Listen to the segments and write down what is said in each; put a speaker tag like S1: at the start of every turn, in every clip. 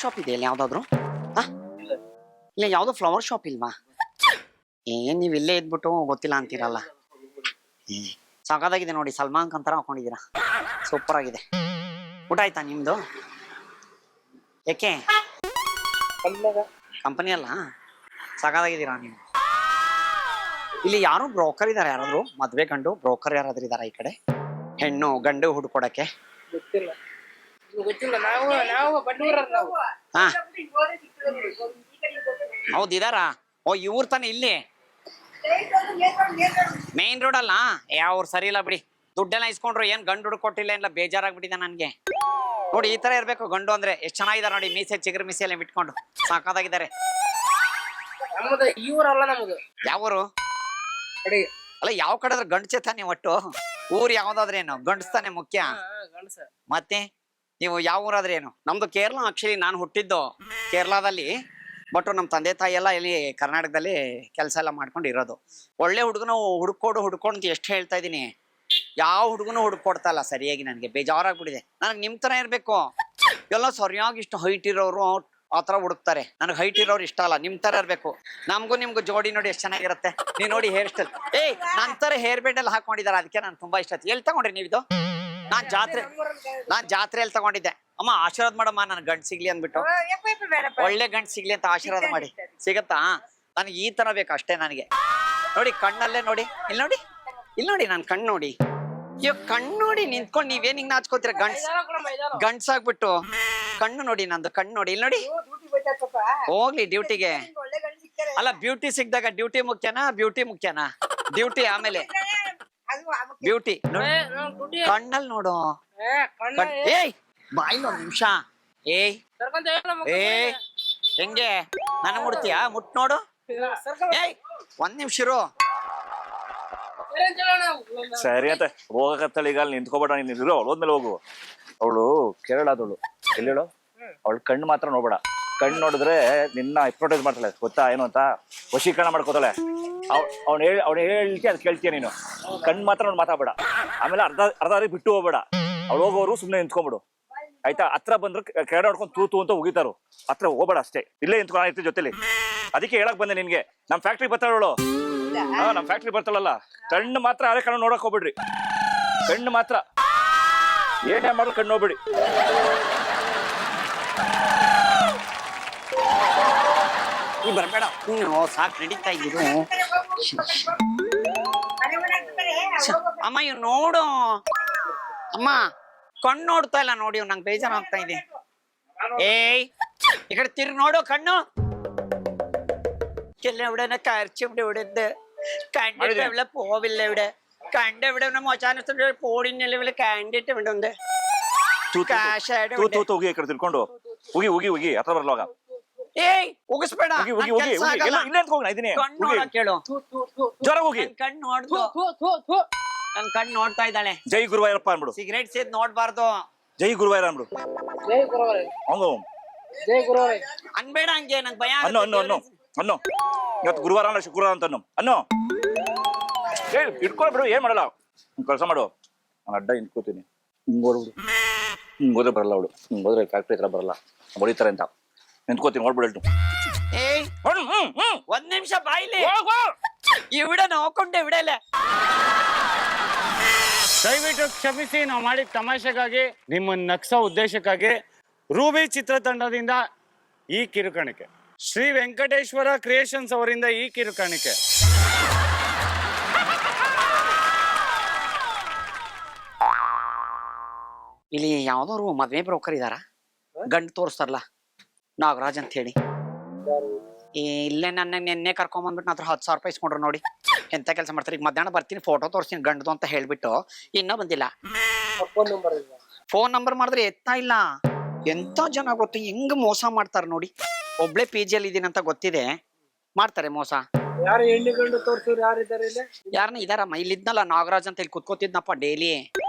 S1: Shop ಇದೆ ಇಲ್ಲಿ ಯಾವ್ದಾದ್ರು? ಇಲ್ಲ ಯಾವ್ದೋ ಫ್ಲವರ್ ಶಾಪ್ ಇಲ್ವಾ? ಏನ್ ನೀವ್ ಇಲ್ಲೇ ಇದ್ಬಿಟ್ಟು ಗೊತ್ತಿಲ್ಲ ಅಂತೀರಲ್ಲ. ಸಾಕಾಗಿದೆ ನೋಡಿ, ಸಲ್ಮಾನ್ ಖಾನ್ ತರ ಹಾಕೊಂಡಿದ್ದೀರಾ, ಸೂಪರ್ ಆಗಿದೆ. ಊಟ ಆಯ್ತಾ ನಿಮ್ದು? ಯಾಕೆ ಕಂಪನಿ ಅಲ್ಲ, ಸಾಕಾಗಿದ್ದೀರಾ ನೀವು? ಇಲ್ಲಿ ಯಾರು ಬ್ರೋಕರ್ ಇದಾರೆ? ಯಾರಾದ್ರು ಮದ್ವೆ ಗಂಡು ಬ್ರೋಕರ್ ಯಾರಾದ್ರೂ ಇದಾರ ಈ ಕಡೆ? ಹೆಣ್ಣು ಗಂಡು ಹುಡ್ಕೊಡಕ್ಕೆ? ಹಾ ಹೌದ್ ಇದಾರಾ? ಓ ಇವ್ರ ತಾನೆ ಇಲ್ಲಿ ಮೇನ್ ರೋಡ್ ಅಲ್ಲ? ಅವ್ರು ಸರಿ ಇಲ್ಲ ಬಿಡಿ, ದುಡ್ಡೆಲ್ಲ ಇಸ್ಕೊಂಡ್ರು, ಏನ್ ಗಂಡು ಹುಡ್ಕೊಟ್ಟಿಲ್ಲ ಇಲ್ಲ, ಬೇಜಾರಾಗ್ಬಿಟ್ಟಿದೆ ನನ್ಗೆ. ನೋಡಿ ಈ ತರ ಇರ್ಬೇಕು ಗಂಡು ಅಂದ್ರೆ. ಎಷ್ಟ್ ಚೆನ್ನಾಗಿದಾರೆ ನೋಡಿ, ಮೀಸೆ ಚಿಗುರು ಮೀಸೆ ಎಲ್ಲ ಬಿಟ್ಕೊಂಡು ಸಾಕಾಗಿದ್ದಾರೆ. ಯಾವೂರು? ಅಲ್ಲ ಯಾವ ಕಡೆ ಆದ್ರೆ ಗಂಡ್ಸೆ ತಾನೆ ಒಟ್ಟು. ಊರ್ ಯಾವ್ದಾದ್ರೇನು ಗಂಡಸ್ತಾನೆ ಮುಖ್ಯ. ಮತ್ತೆ ನೀವು ಯಾವ ಊರಾದ್ರೆ ಏನು? ನಮ್ದು ಕೇರಳ. ಆಕ್ಚುಲಿ ನಾನು ಹುಟ್ಟಿದ್ದು ಕೇರಳದಲ್ಲಿ, ಬಟ್ ನಮ್ ತಂದೆ ತಾಯಿ ಎಲ್ಲ ಇಲ್ಲಿ ಕರ್ನಾಟಕದಲ್ಲಿ ಕೆಲಸ ಎಲ್ಲ ಮಾಡ್ಕೊಂಡು ಇರೋದು. ಒಳ್ಳೆ ಹುಡುಗನ ಹುಡ್ಕೊಂಡು ಎಷ್ಟು ಹೇಳ್ತಾ ಇದೀನಿ, ಯಾವ ಹುಡುಗನು ಹುಡ್ಕೊಡ್ತಾ ಇಲ್ಲ ಸರಿಯಾಗಿ. ನನ್ಗೆ ಬೇಜಾರಾಗ್ಬಿಟ್ಟಿದೆ. ನನಗೆ ನಿಮ್ ತರ ಇರ್ಬೇಕು, ಎಲ್ಲ ಸರಿಯಾಗಿ ಇಷ್ಟು ಹೈಟ್ ಇರೋರು ಆತರ ಹುಡುಕ್ತಾರೆ. ನನಗೆ ಹೈಟ್ ಇರೋರು ಇಷ್ಟ ಅಲ್ಲ, ನಿಮ್ ತರ ಇರ್ಬೇಕು. ನಮ್ಗೂ ನಿಮ್ಗೂ ಜೋಡಿ ನೋಡಿ ಎಷ್ಟು ಚೆನ್ನಾಗಿರುತ್ತೆ. ನೀವ್ ನೋಡಿ ಹೇರ್ ಸ್ಟೈಲ್, ನನ್ ತರ ಹೇರ್ ಬ್ಯಾಂಡ್ ಎಲ್ಲ ಹಾಕೊಂಡಿದಾರೆ, ಅದಕ್ಕೆ ನನ್ ತುಂಬಾ ಇಷ್ಟ ಆಯ್ತು. ಎಲ್ಲಿ ತಗೊಂಡ್ರಿ ನೀವಿದು? ನಾನ್ ಜಾತ್ರೆಯಲ್ಲಿ ತಗೊಂಡಿದ್ದೆ. ಅಮ್ಮ ಆಶೀರ್ವಾದ ಮಾಡಮ್ಮ, ನನ್ ಗಂಡ್ ಸಿಗ್ಲಿ ಅಂದ್ಬಿಟ್ಟು. ಒಳ್ಳೆ ಗಂಡ್ ಸಿಗ್ಲಿ ಅಂತ ಆಶೀರ್ವಾದ ಮಾಡಿ. ಸಿಗತ್ತಾ? ನನಗೆ ಈ ತರ ಬೇಕು ಅಷ್ಟೇ ನನಗೆ. ನೋಡಿ ಕಣ್ಣಲ್ಲೇ ನೋಡಿ, ಇಲ್ಲಿ ನೋಡಿ ನನ್ ಕಣ್ಣು ನೋಡಿ. ಇವಾಗ ಕಣ್ಣು ನೋಡಿ ನಿಂತ್ಕೊಂಡು ನೀವೇನ್ ಹಿಂಗ್ ನಾಚ್ಕೋತೀರ? ಗಂಡ್ಸಾಗ್ಬಿಟ್ಟು ಕಣ್ಣು ನೋಡಿ, ನಂದು ಕಣ್ಣು ನೋಡಿ, ಇಲ್ಲಿ ನೋಡಿ. ಹೋಗ್ಲಿ ಡ್ಯೂಟಿಗೆ. ಅಲ್ಲ ಬ್ಯೂಟಿ ಸಿಕ್ಕಿದಾಗ ಡ್ಯೂಟಿ ಮುಖ್ಯನಾ ಬ್ಯೂಟಿ ಮುಖ್ಯನಾ? ಡ್ಯೂಟಿ ಆಮೇಲೆ ಬ್ಯೂಟಿ. ಕಣ್ಣಲ್ಲಿ ನೋಡು. ಬಾಯಿಲ್ ಒಂದ್ ನಿಮಿಷ. ಹೆಂಗೆ ನನ್ನ ಮುಡ್ತೀಯಾ? ಮುಟ್ ನೋಡು. ಒಂದ್ ನಿಮಿಷ ಇರು.
S2: ಸರಿ ಅಂತ ಹೋಗಕತ್ತಳ. ಈಗ ಅಲ್ಲಿ ನಿಂತ್ಕೊಬೇಡ, ನೀನ್ ಇರೋ ಹೋದ್ಮೇಲೆ ಹೋಗು. ಅವಳು ಕೇರಳದವಳು, ಎಲ್ಲಿ ಹೇಳು? ಅವಳು ಕಣ್ಣು ಮಾತ್ರ ನೋಡ್ಬೇಡ. ಕಣ್ಣು ನೋಡಿದ್ರೆ ನಿನ್ನ ಹಿಪ್ನೋಟೈಸ್ ಮಾಡ್ತಾಳೆ, ಗೊತ್ತಾ ಏನು ಅಂತ? ವಶೀಕರಣ ಮಾಡ್ಕೋತಾಳೆ. ಅವ್ನು ಹೇಳ್ತಿ ಅದ್ ಕೇಳ್ತೀಯ ನೀನು. ಕಣ್ಣು ಮಾತ್ರ ನೋಡ್ ಮಾತಾಡ್ಬೇಡ. ಆಮೇಲೆ ಅರ್ಧ ಬಿಟ್ಟು ಹೋಗ್ಬೇಡ. ಅವ್ಳು ಹೋಗೋರು ಸುಮ್ನೆ ನಿಂತ್ಕೊಂಡ್ಬಿಡು, ಆಯ್ತಾ? ಹತ್ರ ಬಂದ್ರೆ ಕೆರಡ ಹೊಡ್ಕೊಂಡು ತೂ ಅಂತ ಉಗಿತಾರು. ಹತ್ರ ಹೋಗ್ಬೇಡ ಅಷ್ಟೇ, ಇಲ್ಲೇ ನಿಂತ್ಕೊಂಡು ಜೊತೆಲಿ. ಅದಕ್ಕೆ ಹೇಳಕ್ ಬಂದೆ ನಿನ್ಗೆ, ನಮ್ ಫ್ಯಾಕ್ಟ್ರಿ ಬರ್ತಾಳವಳು. ನಮ್ ಫ್ಯಾಕ್ಟ್ರಿ ಬರ್ತಾಳಲ್ಲ, ಕಣ್ಣು ಮಾತ್ರ ಅದೇ ಕಣ್ಣು ನೋಡಕ್ ಹೋಗ್ಬಿಡ್ರಿ. ಕಣ್ಣು ಮಾತ್ರ ಏನೇ ಮಾಡ್ರು ಕಣ್ಣು ಹೋಗ್ಬಿಡಿ.
S1: ನೀ ಬರ್ಬೇಡ, ಸಾಕು ನಡೀತಾ ಇದ್ದೀರು. ಅಮ್ಮ ಇವ್ ನೋಡು, ಅಮ್ಮ ಕಣ್ಣು ನೋಡ್ತಾ ಇಲ್ಲ ನೋಡಿ, ನಂಗೆ ಬೇಜಾರಾಗ್ತಾ ಇದೆ. ഈ കಡೆ തിരി നോടോ കണ്ണു ഇവിടെ കരച്ച് ഇവിടെ ഇവിടെ കണ്ടിട്ട് ഇവിടെ പോവില്ല. ഇവിടെ കണ്ട ഇവിടെ മോശാനത്തിന്റെ പോടിനല്ല ഇവിടെ കണ്ടിട്ട് ഇവിടെ ഉണ്ട്.
S2: ತಿಳ್ಕೊಂಡು ಉಗಿ ಉಗಿ ಉಗಿ ಹತ್ರ ಬರ್ಲೋಗ.
S1: ಉಗಿಸ್ಬೇಡ, ಕೇಳು.
S2: ಜ್ವರ ಹೋಗಿ
S1: ಕಣ್ಣು ನೋಡ್ದು, ನನ್ ಕಣ್ಣು ನೋಡ್ತಾ ಇದ್ದಾಳೆ.
S2: ಜೈ ಗುರುವಾಯರಪ್ಪ ಅನ್ಬಿಡು.
S1: ಸಿಗರೇಟ್ ಸೇದ್ ನೋಡ್ಬಾರ್ದು.
S2: ಜೈ ಗುರುವಾಯರ ಅನ್ಬಿಡು.
S1: ಅನ್ಬೇಡ ಹಂಗೆ, ನಂಗೆ ಭಯ.
S2: ಅನ್ನೋ ಇವತ್ತು ಗುರುವಾರ ಅಲ್ಲ ಶುಕ್ರವಾರ ಅಂತ ಅನ್ನೋ. ಇಟ್ಕೊಳ್ಬಿಡು, ಏನ್ ಮಾಡಲ್ಲ. ಕೆಲಸ ಮಾಡು, ನಾನು ಅಡ್ಡ ನಿಂತ್ಕೋತೀನಿ. ಹಿಂಗ್ ಓಡ್ಬಿಡು. ಹಿಂಗ್ ಹೋದ್ರೆ ಬರಲ್ಲ ಅವಳು, ಹಿಂಗ್ ಹೋದ್ರೆ ಫ್ಯಾಕ್ಟ್ರಿ ಹತ್ರ ಬರಲ್ಲ, ಹೊಡಿತಾರೆ ಅಂತ ನಿಂತ್ಕೋತೀನಿ. ಓಡ್ಬಿಡು.
S1: ಒಂದ್ ನಿಮಿಷ ಬಾಯಿಲಿ ಇವಿಡ ನೋಡ್ಕೊಂಡೆ ವಿಡಲ್ಲ.
S3: ದಯವಿಟ್ಟು ಕ್ಷಮಿಸಿ, ನಾವು ಮಾಡಿದ ತಮಾಷೆಗಾಗಿ, ನಿಮ್ಮನ್ನ ನಗ್ಸೋ ಉದ್ದೇಶಕ್ಕಾಗಿ ರೂಬಿ ಚಿತ್ರತಂಡದಿಂದ ಈ ಕಿರುಕಾಣಿಕೆ, ಶ್ರೀ ವೆಂಕಟೇಶ್ವರ ಕ್ರಿಯೇಷನ್ಸ್ ಅವರಿಂದ ಈ ಕಿರುಕಾಣಿಕೆ.
S1: ಇಲ್ಲಿ ಯಾವ್ದೋರು ಮದ್ವೆ ಬ್ರೋಕರ್ ಇದಾರ, ಗಂಡು ತೋರಿಸ್ತಾರಲ್ಲ ನಾಗರಾಜ್ ಅಂತ ಹೇಳಿ. ಇಲ್ಲೇ ನನ್ನ ನೆನ್ನೆ ಕರ್ಕೊಂಬಂದ್ಬಿಟ್ಟು ನಾ 10,000 ರೂಪಾಯಿ ಇಸ್ಕೊಂಡ್ರು ನೋಡಿ. ಎಂತ ಕೆಲಸ ಮಾಡ್ತಾರೆ? ಈಗ ಮಧ್ಯಾಹ್ನ ಬರ್ತೀನಿ, ಫೋಟೋ ತೋರಿಸ್ತೀನಿ ಗಂಡದು ಅಂತ ಹೇಳ್ಬಿಟ್ಟು ಇನ್ನೂ ಬಂದಿಲ್ಲ. ಫೋನ್ ನಂಬರ್ ಮಾಡಿದ್ರೆ ಎತ್ತಾ ಇಲ್ಲ. ಎಂತ ಜನ ಗೊತ್ತು, ಹೆಂಗ್ ಮೋಸ ಮಾಡ್ತಾರ ನೋಡಿ. ಒಬ್ಳೆ PG ಅಲ್ಲಿ ಇದೀನಿ ಅಂತ ಗೊತ್ತಿದೆ, ಮಾಡ್ತಾರೆ ಮೋಸ. ಯಾರನ್ನ ಇದಾರಮ್ಮ, ಇಲ್ಲಿ ಇದ್ನಲ್ಲ ನಾಗರಾಜ್ ಅಂತ, ಇಲ್ಲಿ ಕುತ್ಕೋತಿದ್ನಪ್ಪ ಡೈಲಿ.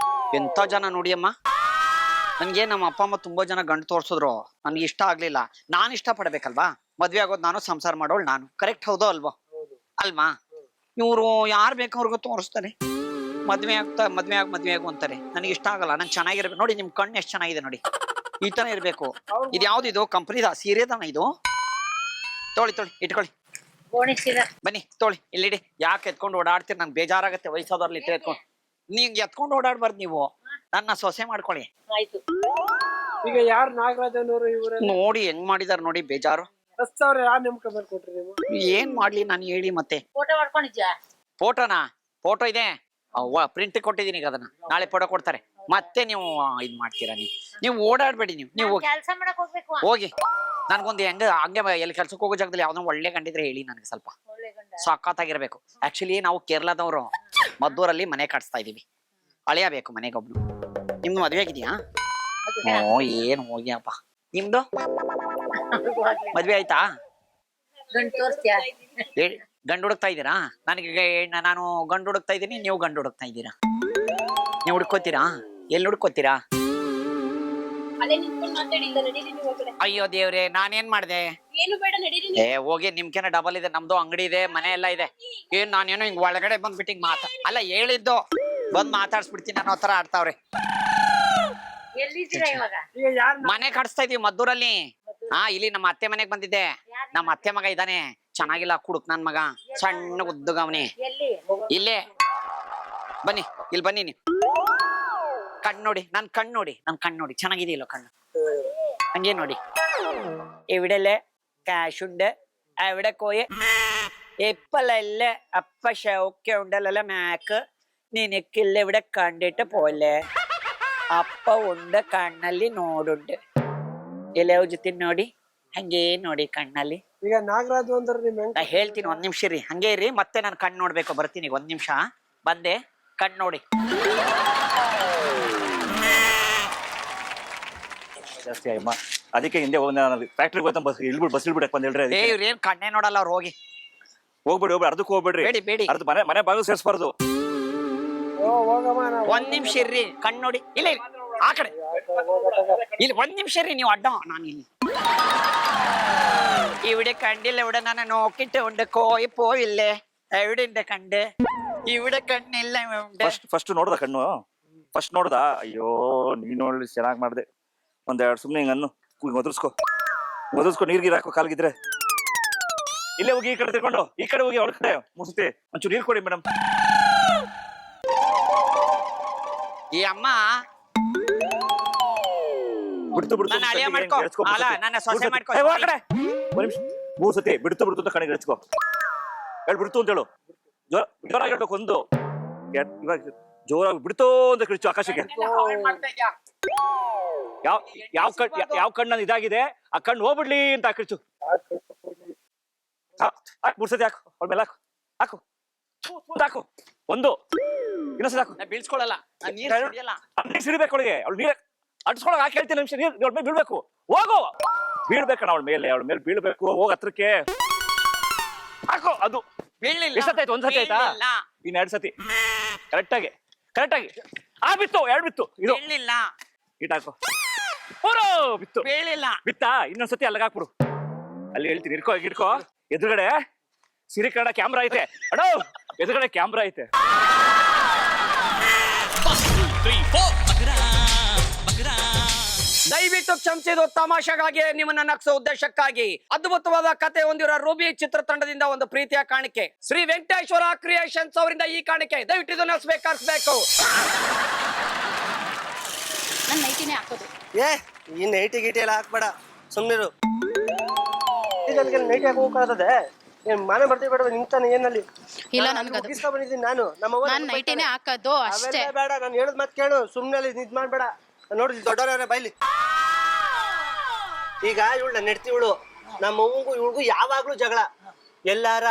S1: ಎಂತ ಜನ ನೋಡಿ ಅಮ್ಮ. ನನ್ಗೆ ನಮ್ಮ ಅಪ್ಪ ಅಮ್ಮ ತುಂಬಾ ಜನ ಗಂಡು ತೋರ್ಸಿದ್ರು, ನನ್ಗೆ ಇಷ್ಟ ಆಗ್ಲಿಲ್ಲ. ನಾನ್ ಇಷ್ಟ ಪಡ್ಬೇಕಲ್ವಾ? ಮದ್ವೆ ಆಗೋದು ನಾನು, ಸಂಸಾರ ಮಾಡೋಳು ನಾನು. ಕರೆಕ್ಟ್ ಹೌದೋ ಅಲ್ವೋ? ಅಲ್ವಾ? ಇವ್ರು ಯಾರು ಬೇಕವ್ರಿಗೂ ತೋರಿಸ್ತಾರೆ. ಮದ್ವೆ ಆಗು ಅಂತಾರೆ. ನನಗೆ ಇಷ್ಟ ಆಗಲ್ಲ, ನಂಗೆ ಚೆನ್ನಾಗಿರ್ಬೇಕು ನೋಡಿ. ನಿಮ್ ಕಣ್ಣು ಎಷ್ಟು ಚೆನ್ನಾಗಿದೆ ನೋಡಿ. ಈ ತರ ಇರ್ಬೇಕು. ಇದು ಯಾವ್ದು ಇದು ಕಂಪ್ನಿದ ಸೀರೆದಣ್ಣ ಇದು? ತೊಳಿ ಇಟ್ಕೊಳ್ಳಿ. ಬನ್ನಿ ತೊಳಿ ಇಲ್ಲಿಡಿ. ಯಾಕೆ ಎತ್ಕೊಂಡು ಓಡಾಡ್ತೀರಿ? ನನ್ಗೆ ಬೇಜಾರಾಗತ್ತೆ. ವಯಸ್ಸಾದವ್ರಲ್ಲಿ ಇಟ್ಟರೆ ಎತ್ಕೊಂಡು ನೀವ್ ಎತ್ಕೊಂಡು ಓಡಾಡ್ಬಾರ್ದು. ನೀವು ನನ್ನ ಸೊಸೆ ಮಾಡ್ಕೊಳ್ಳಿ.
S4: ಈಗ ಯಾರು ನಾಗರಾಜ್ ಅನ್ನೋರು ಇವ್ರ
S1: ನೋಡಿ ಹೆಂಗ್ ಮಾಡಿದಾರ ನೋಡಿ. ಬೇಜಾರು.
S4: 10,000 ಯಾರು ನೇಮಕ ಮಾಡ್ಕೊಟ್ರಿ ನೀವು?
S1: ಏನ್ ಮಾಡ್ಲಿ ನಾನು ಹೇಳಿ ಮತ್ತೆ?
S5: ಫೋಟೋ ಮಾಡ್ಕೊಂಡಿದ್ಯಾ?
S1: ಫೋಟೋನಾ? ಫೋಟೋ ಇದೆ, ಪ್ರಿಂಟ್ ಕೊಟ್ಟಿದ್ದೀನಿ. ಈಗ ಅದನ್ನ ನಾಳೆ ಫೋಟೋ ಕೊಡ್ತಾರೆ. ಮತ್ತೆ ನೀವು ಇದ್ ಮಾಡ್ತೀರಾ? ನೀವು ಓಡಾಡ್ಬೇಡಿ. ನೀವು ಹೋಗಿ
S5: ಕೆಲಸ ಮಾಡಕ್ ಹೋಗ್ಬೇಕು.
S1: ಹೋಗಿ. ನನ್ಗೊಂದು ಹಂಗೆ ಎಲ್ಲಿ ಕೆಲ್ಸಕ್ಕೆ ಹೋಗೋ ಜಾಗದಲ್ಲಿ ಯಾವ್ದೋ ಒಳ್ಳೆ ಗಂಡಿದ್ರೆ ಹೇಳಿ ನನಗೆ. ಸ್ವಲ್ಪ
S5: ಒಳ್ಳೆ ಗಂಡ
S1: ಸಖತ್ತಾಗಿರ್ಬೇಕು. ಆಕ್ಚುಲಿ ನಾವು ಕೇರಳದವರು ಮದ್ದೂರಲ್ಲಿ ಮನೆ ಕಟ್ಸ್ತಾ ಇದೀವಿ. ಅಳಿಯಬೇಕು ಮನೆಗೊಬ್ನು. ನಿಮ್ದು ಮದ್ವೆ ಆಗಿದ್ಯಾ? ಓ ಏನ್ ಹೋಗ್ಯಪ್ಪ. ನಿಮ್ದು ಮದ್ವೆ ಆಯ್ತಾ?
S5: ಗಂಡ ತೋರಿಸ್ತೀಯಾ?
S1: ಹೇಳಿ. ಗಂಡು ಹುಡುಕ್ತಾ ಇದ್ದೀರಾ? ನಾನು ಗಂಡು ಹುಡುಕ್ತಾ ಇದ್ದೀನಿ, ನೀವು ಗಂಡು ಹುಡುಕ್ತಾ ಇದ್ದೀರಾ? ನೀವು ಹುಡ್ಕೋತೀರಾ? ಎಲ್ಲಿ ಹುಡ್ಕೋತೀರಾ?
S5: ಅಲ್ಲೇ ನಿಂತ್ಕೊಂಡು ಮಾತಾಡಿ. ಇಲ್ಲ ನಡೀರಿ ನೀವು ಹೋಗ್ಬೇಡ.
S1: ಅಯ್ಯೋ ದೇವ್ರೆ, ನಾನೇನ್ ಮಾಡ್ದೆ?
S5: ಏನು ಬೇಡ ನಡೀರಿ.
S1: ಹೋಗಿ. ನಿಮ್ಕೇನ ಡಬಲ್ ಇದೆ. ನಮ್ದು ಅಂಗಡಿ ಇದೆ, ಮನೆ ಎಲ್ಲ ಇದೆ. ಏನ್ ನಾನೇನೋ ಹಿಂಗ್ ಒಳಗಡೆ ಬಂದ್ಬಿಟ್ಟು ಹಿಂಗ್ ಅಲ್ಲ ಹೇಳಿದ್ದು ಬಂದ್ ಮಾತಾಡ್ಸ್ಬಿಡ್ತೀನಿ ಅನ್ನೋ ತರ ಆಡ್ತಾವ್ರೆ.
S5: ಎಲ್ಲಿದ್ದೀರಾ ಇವಾಗ?
S4: ಈಗ ಯಾರು
S1: ಮನೆ ಕಟ್ಸ್ತಾ ಇದೀವಿ ಮದ್ದೂರಲ್ಲಿ. ಇಲ್ಲಿ ನಮ್ಮ ಅತ್ತೆ ಮನೆಗ್ ಬಂದಿದ್ದೆ. ನಮ್ಮ ಅತ್ತೆ ಮಗ ಇದಾನೆ, ಚೆನ್ನಾಗಿಲ್ಲ ಕುಡುಕ್ ನನ್ ಮಗ, ಸಣ್ಣ ಉದ್ದಗವನಿ.
S5: ಎಲ್ಲಿ?
S1: ಇಲ್ಲೇ ಬನ್ನಿ. ಇಲ್ಲಿ ಬನ್ನಿ. ನೀವು ಕಣ್ ನೋಡಿ, ನನ್ ಕಣ್ ನೋಡಿ ಚೆನ್ನಾಗಿದೆಯಲ್ಲ കണ്ണ്? ಹಂಗೆ ನೋಡಿ. ഇവിടെല്ലേ കാശുണ്ട്, അവിടെ പോയി ഇപ്പല്ലേ അപ്പ ഷൗക്ക ഉണ്ടല്ലോ മാക്ക്, നിനക്കില്ല ഇവിടെ കണ്ടിട്ട് പോലെ. ಅಪ್ಪ ಉಂಡ ಕಣ್ಣಲ್ಲಿ ನೋಡುಂಡು. ಎಲೆ ಉಜ್ಜುತ್ತೀನಿ ನೋಡಿ, ಹಂಗೇ ನೋಡಿ ಕಣ್ಣಲ್ಲಿ.
S4: ಈಗ ನಾಗರಾಜು ಅಂದ್ರೆ ನಿಮ್
S1: ನಾ ಹೇಳ್ತೀನಿ, ಒಂದ್ ನಿಮಿಷ ರೀ, ಹಂಗೇ ಇರಿ. ಮತ್ತೆ ನಾನು ಕಣ್ಣು ನೋಡ್ಬೇಕು. ಬರ್ತೀನಿ, ಒಂದ್ ನಿಮಿಷ ಬಂದೆ. ಕಣ್ಣು ನೋಡಿ.
S2: ಜಾಸ್ತಿ ಅಮ್ಮ, ಅದಕ್ಕೆ ಹಿಂದೆ ಫ್ಯಾಕ್ಟ್ರಿಗೆ ಹೋಗ್ತಾ ಬಸ್ ಇಳ್ಬಿಡಕ್ ಬಂದ್ ಹೇಳ್ರಿ.
S1: ಇವ್ರೇನ್ ಕಣ್ಣೇ ನೋಡಲ್ಲ ಅವ್ರು.
S2: ಹೋಗ್ಬಿಡಿ ಅರ್ಧಕ್ಕೆ ಹೋಗ್ಬಿಡ್ರಿ.
S1: ಬೇಡಿ.
S2: ಅರ್ಧ ಮನೆ ಬಾಗಿಲು ಸೇರಿಸಬಾರ್ದು.
S1: ಒಂದ್ ನಿಮಿಷ ಇರ್ರಿ, ಕಣ್ಣು ನೋಡಿ. ಇಲ್ಲ ಆ ಕಡೆ ಇಲ್ಲಿ ಒಂದ್ ನಿಮಿಷ ರೀ. ನೀವು ಅಡ್ಡ ನಾನು ಇಲ್ಲಿ. ഇവിടെ കണ്ടില്ല, ഇവിടെ ഞാൻ നോക്കിട്ടുണ്ട്. കോയി പോയില്ലേ? എവിടെ കണ്ട്? ഇവിടെ കണ്ണില്ല.
S2: ಫಸ್ಟ್ ನೋಡ್ದ ಕಣ್ಣು? ಫಸ್ಟ್ ನೋಡ್ದ? ಅಯ್ಯೋ ನೀನ್ ನೋಡಿ ಚೆನ್ನಾಗ್ ಮಾಡ್ದೆ. ಒಂದೆರಡು ಸುಮ್ನೆ ಹಿಂಗ ಅನ್ನು ಒದರ್ಸ್ಕೊ ನೀರ್ಗೀರ್ ಹಾಕೋ ಕಾಲ್ಗಿದ್ರೆ. ಇಲ್ಲೇ ಹೋಗಿ ಈ ಕಡೆ ತಿರ್ಕೊಂಡು, ಈ ಕಡೆ ಹೋಗಿ ಅವ್ರ ಕಡೆ ಮುಸುತ್ತೆ. ಒಂಚೂರು ನೀರ್ ಕೊಡಿ ಮೇಡಮ್.
S1: ಈ ಅಮ್ಮ
S2: ಬಿಡ್ತು
S1: ನನ್ನ ಅಳಿಯ ಮಾಡ್ಕೊ. ಅಲ್ಲ ನನ್ನ ಸೊಸೆ ಮಾಡ್ಕೊ.
S2: ಮೂರ್ ಸತಿ ಬಿಡ್ತು ಅಂತ ಕಣಿಗೆ ಹಚ್ಕೋ. ಬಿಡ್ತು ಅಂತ ಹೇಳು. ಜೋರಾಗಿ ಹೇಳ್ಬೇಕು. ಒಂದು ಇವಾಗ ಜೋರಾಗಿ ಬಿಡ್ತು ಅಂತ ಕಿರ್ಚು ಆಕಾಶಕ್ಕೆ. ಯಾವ ಕಣ್ಣಲ್ಲಿ ಇದಾಗಿದೆ ಆ ಕಣ್ಣು ಹೋಗ್ಬಿಡ್ಲಿ ಅಂತ ಕಿರ್ಚು. ಮೂರ್ ಸತಿ ಹಾಕು. ಅವಳ ಮೇಲೆ ಹಾಕು. ಹಾಕು. ಒಂದು ಇನ್ನೊಂದ್ಸತಿ ಹಾಕು.
S1: ಬೀಳ್ಸ್ಕೊಳಲ್ಲ.
S2: ನೀರ್ ಸಿಡಿಬೇಕು ಅವಳಿಗೆ. ಅವಳು ನೀರ್ ಅಡ್ಸ್ಕೊಳಕ್ ಹಾಕಿ ಹೇಳ್ತೀನಿ. ನಿಮಿಷ ನೀರ್ ಅವಳ ಮೇಲೆ ಬೀಳ್ಬೇಕು. ಹೋಗು. ಬೀಳ್ಬೇಕಣ್ಣ ಅವಳ ಮೇಲೆ ಬೀಳ್ಬೇಕು. ಹೋಗ ಹತ್ರಕ್ಕೆ ಹಾಕು. ಅದು ಎಷ್ಟೊತ್ತಾಯ್ತು? ಒಂದ್ ಸತಿ ಆಯ್ತಾ? ಇನ್ 2 ಸತಿ ಕರೆಕ್ಟಾಗಿ ಬಿತ್ತು. 2 ಬಿತ್ತು. ಇದು ಇಟ್ ಹಾಕು. ಬಿತ್ತು. ಬಿತ್ತಾ? ಇನ್ನೊಂದ್ಸತಿ ಅಲ್ಲಿಗೆ ಹಾಕ್ಬಿಡು. ಅಲ್ಲಿ ಹೇಳ್ತೀನಿ. ಇಡ್ಕೋ. ಎದುರುಗಡೆ ಸಿರಿ ಕನ್ನಡ ಕ್ಯಾಮ್ರಾ ಐತೆ. ಅಡೋ ಎದುರುಗಡೆ ಕ್ಯಾಮ್ರಾ ಐತೆ.
S1: ದಯವಿಟ್ಟು ಕ್ಷಮಿಸಿದ್ದು ತಮಾಷೆಗಾಗಿ, ನಿಮ್ಮನ್ನ ನಗಿಸೋ ಉದ್ದೇಶಕ್ಕಾಗಿ ಅದ್ಭುತವಾದ ಕತೆ ಹೊಂದಿರೋ ರೂಬಿ ಚಿತ್ರತಂಡದಿಂದ ಒಂದು ಪ್ರೀತಿಯ ಕಾಣಿಕೆ. ಶ್ರೀ ವೆಂಕಟೇಶ್ವರ ಕ್ರಿಯೇಷನ್ಸ್ ಅವರಿಂದ ಈ ಕಾಣಿಕೆ. ದಯವಿಟ್ಟು ಇದನ್ನ ಕರ್ಸ್ಬೇಕು.
S5: ನನ್ನ ನೈಟಿನೇ ಹಾಕೋದು.
S4: ಈ ನೈಟಿ ಗಿಟಿ ಎಲ್ಲ ಹಾಕ್ಬೇಡ, ಸುಮ್ನಿರು. ನೈಟಿ ಹಾಕಿ ಹೋಗ್ತದೆ. ಮನೆ ಬರ್ತೀವಿ ಬೇಡ ನಿಂತಾನೆ ಏನಲ್ಲಿ.
S5: ಇಲ್ಲ ನನ್ಗೆ
S4: ಬಂದಿದ್ದೀನಿ ನಾನು.
S5: ನಾನು ನೈಟಿನೇ ಹಾಕೋದು ಅಷ್ಟೇ.
S4: ಬೇಡ, ನಾನು ಹೇಳದ್ ಮಾತು ಕೇಳು. ಸುಮ್ನೆ ಇದ್ ಮಾಡ್ಬೇಡ. ನೋಡಿ ದೊಡ್ಡವ್ರ ಬೈಲಿ. ಈಗ ಇವಳು ನೆಡ್ತಿ ಇವಳು. ನಮ್ಮ ಇವಳಿಗೂ ಯಾವಾಗ್ಲೂ ಜಗಳ. ಎಲ್ಲಾರ